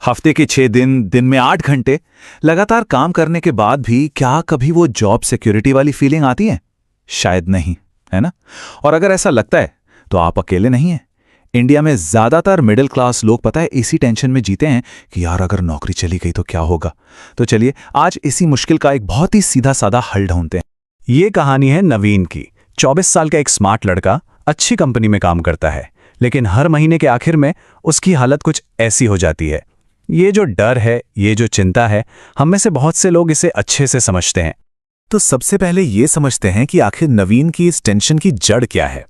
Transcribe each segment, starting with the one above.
हफ्ते के 6 दिन, दिन में 8 घंटे लगातार काम करने के बाद भी क्या कभी वो जॉब सिक्योरिटी वाली फीलिंग आती है? शायद नहीं, है ना? और अगर ऐसा लगता है तो आप अकेले नहीं हैं। इंडिया में ज्यादातर मिडिल क्लास लोग पता है इसी टेंशन में जीते हैं कि यार अगर नौकरी चली गई तो क्या होगा। तो चलिए आज इसी मुश्किल का एक बहुत ही सीधा साधा हल ढूंढते हैं। ये कहानी है नवीन की। 24 साल का एक स्मार्ट लड़का अच्छी कंपनी में काम करता है, लेकिन हर महीने के आखिर में उसकी हालत कुछ ऐसी हो जाती है। ये जो डर है, ये जो चिंता है, हम में से बहुत से लोग इसे अच्छे से समझते हैं। तो सबसे पहले ये समझते हैं कि आखिर नवीन की इस टेंशन की जड़ क्या है।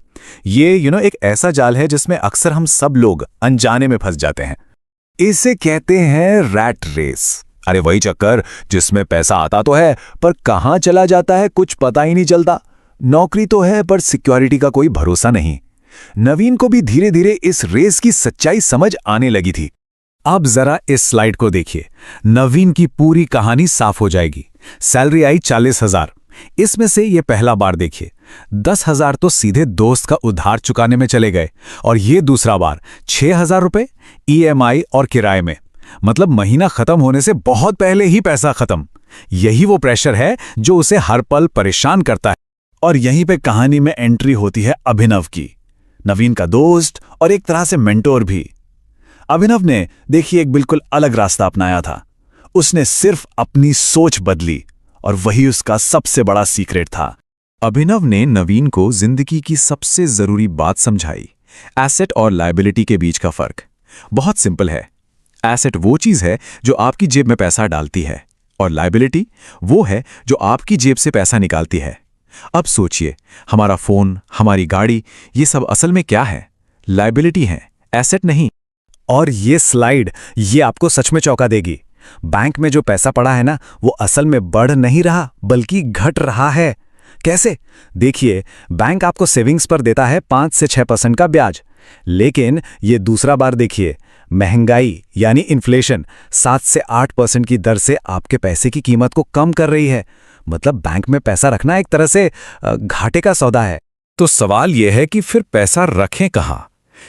ये एक ऐसा जाल है जिसमें अक्सर हम सब लोग अनजाने में फंस जाते हैं। इसे कहते हैं रैट रेस। अरे वही चक्कर जिसमें पैसा आता तो है पर कहां चला जाता है कुछ पता ही नहीं चलता। नौकरी तो है पर सिक्योरिटी का कोई भरोसा नहीं। नवीन को भी धीरे धीरे इस रेस की सच्चाई समझ आने लगी थी। अब जरा इस स्लाइड को देखिए। नवीन की पूरी कहानी साफ हो जाएगी। सैलरी आई 40,000। इसमें से ये पहला बार देखिए 10,000 तो सीधे दोस्त का उधार चुकाने में चले गए, और ये दूसरा बार 6,000 रुपए EMI और किराए में। मतलब महीना खत्म होने से बहुत पहले ही पैसा खत्म। यही वो प्रेशर है जो उसे हर पल परेशान करता है। और यहीं पे कहानी में एंट्री होती है अभिनव की, नवीन का दोस्त और एक तरह से मेंटोर भी। अभिनव ने देखिए एक बिल्कुल अलग रास्ता अपनाया था। उसने सिर्फ अपनी सोच बदली और वही उसका सबसे बड़ा सीक्रेट था। अभिनव ने नवीन को जिंदगी की सबसे जरूरी बात समझाई, एसेट और लायबिलिटी के बीच का फर्क। बहुत सिंपल है। एसेट वो चीज है जो आपकी जेब में पैसा डालती है, और लायबिलिटी वो है जो आपकी जेब से पैसा निकालती है। अब सोचिए, हमारा फोन, हमारी गाड़ी, ये सब असल में क्या है? लायबिलिटी है, एसेट नहीं। और ये स्लाइड ये आपको सच में चौंका देगी। बैंक में जो पैसा पड़ा है ना, वो असल में बढ़ नहीं रहा बल्कि घट रहा है। कैसे? देखिए, बैंक आपको सेविंग्स पर देता है 5 से 6% का ब्याज, लेकिन ये दूसरा बार देखिए, महंगाई यानी इन्फ्लेशन 7 से 8% की दर से आपके पैसे की कीमत को कम कर रही है। मतलब बैंक में पैसा रखना एक तरह से घाटे का सौदा है। तो सवाल यह है कि फिर पैसा रखें कहां?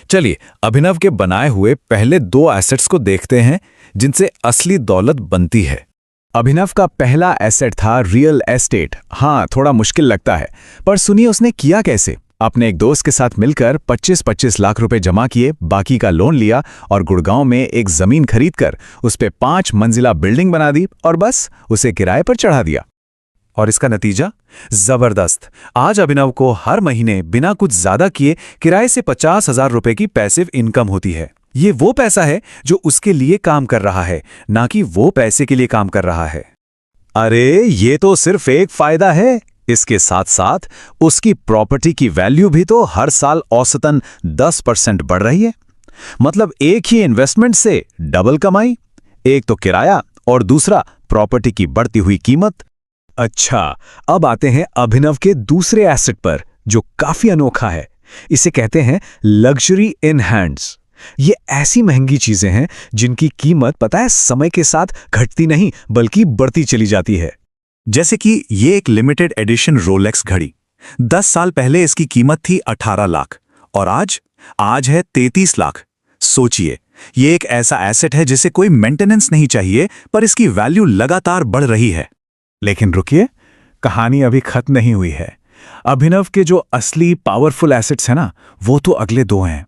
चलिए अभिनव के बनाए हुए पहले 2 एसेट्स को देखते हैं जिनसे असली दौलत बनती है। अभिनव का पहला एसेट था रियल एस्टेट। हाँ, थोड़ा मुश्किल लगता है, पर सुनिए उसने किया कैसे। अपने एक दोस्त के साथ मिलकर 25-25 लाख रुपए जमा किए, बाकी का लोन लिया और गुड़गांव में एक जमीन खरीदकर उस पे 5 मंजिला बिल्डिंग बना दी और बस उसे किराए पर चढ़ा दिया। और इसका नतीजा जबरदस्त। आज अभिनव को हर महीने बिना कुछ ज्यादा किए किराए से 50,000 रुपए की पैसिव इनकम होती है। ये वो पैसा है जो उसके लिए काम कर रहा है, ना कि वो पैसे के लिए काम कर रहा है। अरे ये तो सिर्फ एक फायदा है। इसके साथ साथ उसकी प्रॉपर्टी की वैल्यू भी तो हर साल औसतन 10% बढ़ रही है। मतलब एक ही इन्वेस्टमेंट से डबल कमाई। एक तो किराया और दूसरा प्रॉपर्टी की बढ़ती हुई कीमत। अच्छा, अब आते हैं अभिनव के दूसरे एसेट पर जो काफी अनोखा है। इसे कहते हैं लग्जरी इन हैंड्स। ये ऐसी महंगी चीजें हैं जिनकी कीमत पता है समय के साथ घटती नहीं बल्कि बढ़ती चली जाती है। जैसे कि ये एक लिमिटेड एडिशन रोलेक्स घड़ी। 10 साल पहले इसकी कीमत थी 18 लाख और आज है 33 लाख। सोचिए, ये एक ऐसा एसेट है जिसे कोई मेंटेनेंस नहीं चाहिए, पर इसकी वैल्यू लगातार बढ़ रही है। लेकिन रुकिए, कहानी अभी खत्म नहीं हुई है। अभिनव के जो असली पावरफुल एसेट्स हैं ना, वो तो अगले 2 हैं।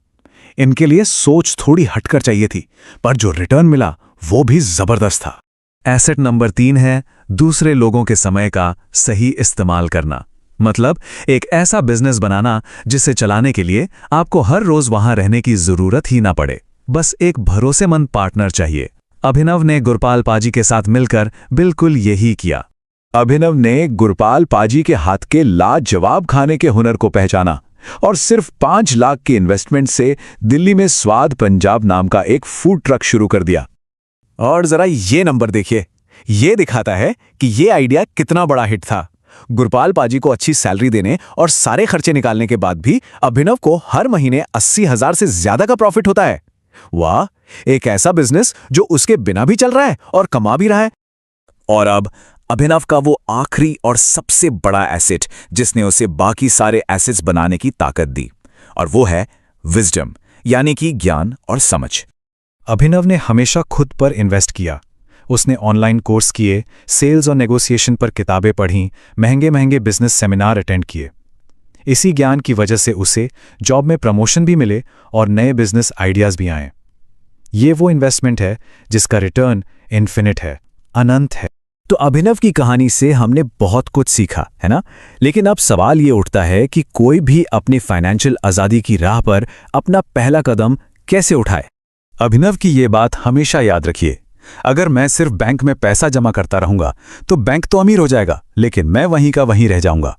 इनके लिए सोच थोड़ी हटकर चाहिए थी, पर जो रिटर्न मिला वो भी जबरदस्त था। एसेट नंबर 3 है दूसरे लोगों के समय का सही इस्तेमाल करना। मतलब एक ऐसा बिजनेस बनाना जिसे चलाने के लिए आपको हर रोज वहां रहने की जरूरत ही ना पड़े, बस एक भरोसेमंद पार्टनर चाहिए। अभिनव ने गुरपाल पाजी के साथ मिलकर बिल्कुल यही किया। अभिनव ने गुरपाल पाजी के हाथ के लाजवाब खाने के हुनर को पहचाना और सिर्फ 5 लाख के इन्वेस्टमेंट से दिल्ली में स्वाद पंजाब नाम का एक फूड ट्रक शुरू कर दिया। और जरा ये नंबर देखिए, ये दिखाता है कि ये आइडिया कितना बड़ा हिट था। गुरपाल पाजी को अच्छी सैलरी देने और सारे खर्चे निकालने के बाद भी अभिनव को हर महीने 80,000 से ज्यादा का प्रॉफिट होता है। वाह, एक ऐसा बिजनेस जो उसके बिना भी चल रहा है और कमा भी रहा है। और अब अभिनव का वो आखिरी और सबसे बड़ा एसेट जिसने उसे बाकी सारे एसेट्स बनाने की ताकत दी, और वो है विजडम, यानी कि ज्ञान और समझ। अभिनव ने हमेशा खुद पर इन्वेस्ट किया। उसने ऑनलाइन कोर्स किए, सेल्स और नेगोशिएशन पर किताबें पढ़ीं, महंगे बिजनेस सेमिनार अटेंड किए। इसी ज्ञान की वजह से उसे जॉब में प्रमोशन भी मिले और नए बिजनेस आइडियाज भी आए। ये वो इन्वेस्टमेंट है जिसका रिटर्न इन्फिनिट है, अनंत है। तो अभिनव की कहानी से हमने बहुत कुछ सीखा, है ना? लेकिन अब सवाल ये उठता है कि कोई भी अपनी फाइनेंशियल आज़ादी की राह पर अपना पहला कदम कैसे उठाए। अभिनव की ये बात हमेशा याद रखिए। अगर मैं सिर्फ बैंक में पैसा जमा करता रहूंगा तो बैंक तो अमीर हो जाएगा, लेकिन मैं वहीं का वहीं रह जाऊंगा।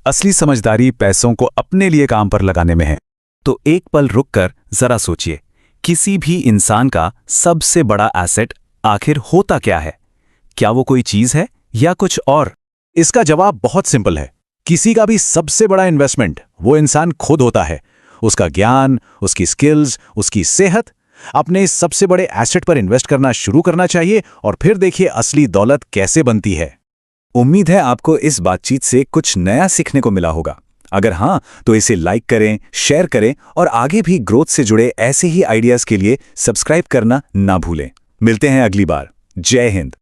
असली समझदारी पैसों को अपने लिए काम पर लगाने में है। तो एक पल रुककर जरा सोचिए, किसी भी इंसान का सबसे बड़ा एसेट आखिर होता क्या है? क्या वो कोई चीज है या कुछ और? इसका जवाब बहुत सिंपल है। किसी का भी सबसे बड़ा इन्वेस्टमेंट वो इंसान खुद होता है। उसका ज्ञान, उसकी स्किल्स, उसकी सेहत। अपने इस सबसे बड़े एसेट पर इन्वेस्ट करना शुरू करना चाहिए और फिर देखिए असली दौलत कैसे बनती है। उम्मीद है आपको इस बातचीत से कुछ नया सीखने को मिला होगा। अगर हाँ, तो इसे लाइक करें, शेयर करें और आगे भी ग्रोथ से जुड़े ऐसे ही आइडियाज के लिए सब्सक्राइब करना ना भूलें। मिलते हैं अगली बार। जय हिंद।